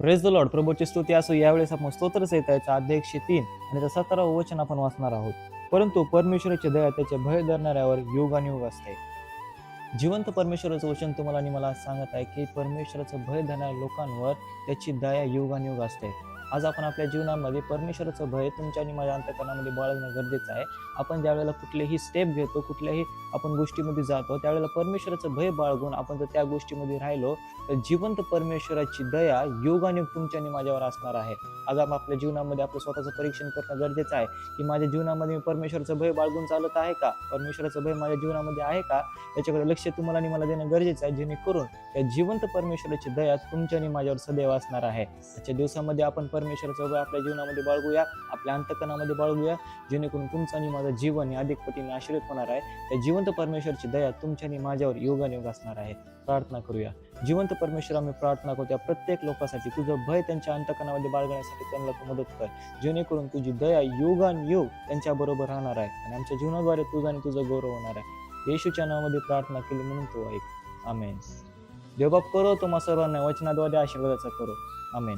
Praise the Lord. प्रभूची स्तुती असो. यावेळेस आपण स्तोत्र संहितेचा अध्याय 103 आणि त्याचं 17वं वचन आपण वाचणार आहोत. परंतु परमेश्वराची दया त्याचे भय धरणाऱ्यावर युगानुयुग असते. जिवंत परमेश्वराचं वचन तुम्हाला आणि मला सांगत आहे की परमेश्वराचं भय धरणाऱ्या लोकांवर त्याची दया युगानुयुग असते. आज आपण आपल्या जीवनामध्ये परमेश्वराचं भय तुमच्या आणि माझ्या अंतःकरणामध्ये बाळगणं गरजेचं आहे. आपण ज्या वेळेला कुठलेही स्टेप घेतो, कुठल्याही आपण गोष्टीमध्ये जातो, त्यावेळेला परमेश्वराचं भय बाळगून आपण जर त्या गोष्टीमध्ये राहिलो तर जिवंत परमेश्वराची दया युगानुयुग तुमच्या आणि माझ्यावर असणार आहे. आज आपण आपल्या जीवनामध्ये आपलं स्वतःचं परीक्षण करणं गरजेचं आहे की माझ्या जीवनामध्ये मी परमेश्वराचं भय बाळगून चालत आहे का, परमेश्वराचं भय माझ्या जीवनामध्ये आहे का, याच्याकडे लक्ष तुम्हाला आणि मला देणं गरजेचं आहे, जेणेकरून त्या जिवंत परमेश्वराची दया तुमच्या आणि माझ्यावर सदैव असणार आहे. आजच्या दिवसामध्ये आपण परमेश्वराचं भय आपल्या जीवनामध्ये बाळगूया, आपल्या अंतःकरणामध्ये बाळगूया, जेणेकरून तुमचं आणि माझं जीवन हे अधिक पटीने आशीर्वाद होणार आहे. त्या जिवंत परमेश्वराची दया तुमच्या आणि माझ्यावर युगानुयुग असणार आहे. प्रार्थना करूया. जिवंत परमेश्वर, आम्ही प्रार्थना करतो त्या प्रत्येक लोकांसाठी तुझं भय त्यांच्या अंतःकरणामध्ये बाळगण्यासाठी त्यांना तू मदत कर, जेणेकरून तुझी दया युगानुयुग त्यांच्या बरोबर राहणार आहे आणि आमच्या जीवनाद्वारे तुझा आणि तुझा गौरव होणार आहे. येशूच्या नावामध्ये प्रार्थना केली म्हणून तो ऐक. आमेन. देवबाप करो तुम्हा सर्वांना वचनाद्वारे आशीर्वादाचा करो. आमेन.